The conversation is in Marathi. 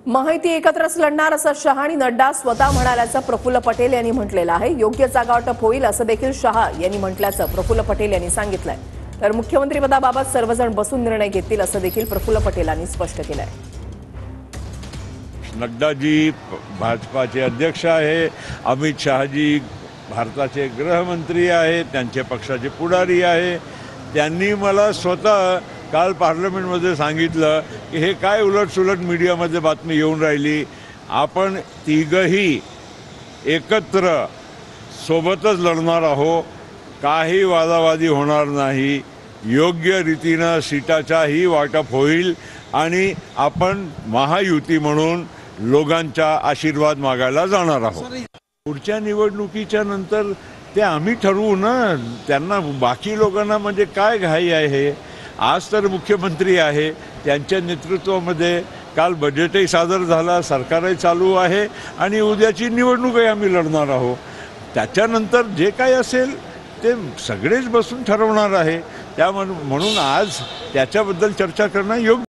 माहिती एकत्रच लढणार असं शहा आणि नड्डा स्वतः म्हणाल्याचं प्रफुल्ल पटेल यांनी म्हटलेलं आहे। योग्य जागावाटप होईल असं देखील शहा यांनी म्हटल्याचं प्रफुल्ल पटेल यांनी सांगितलंय। तर मुख्यमंत्रीपदाबाबत सर्वजण बसून निर्णय घेतील असं देखील प्रफुल्ल पटेलांनी स्पष्ट केलंय। नड्डाजी भाजपाचे अध्यक्ष आहे, अमित शहाजी भारताचे गृहमंत्री आहेत, त्यांचे पक्षाचे पुढारी आहे। त्यांनी मला स्वतः काल पार्लमेंटमध्ये सांगितलं की हे काय उलटसुलट मीडियामध्ये बातमी येऊन राहिली, आपण तिघही एकत्र सोबतच लढणार आहोत, काही वादावादी होणार नाही, योग्य रीतीनं सीटाचाही वाटप होईल आणि आपण महायुती म्हणून लोकांचा आशीर्वाद मागायला जाणार आहोत। पुढच्या निवडणुकीच्या नंतर ते आम्ही ठरवू ना, त्यांना बाकी लोकांना म्हणजे काय घाई आहे। आज तर मुख्यमंत्री आहे, त्यांच्या नेतृत्वामध्ये काल बजेटही सादर झाला, सरकारही चालू आहे आणि उद्याची निवडणूकही आम्ही लढणार आहोत। त्याच्यानंतर जे काय असेल ते सगळेच बसून ठरवणार आहे। म्हणून आज त्याच्याबद्दल चर्चा करणं योग्य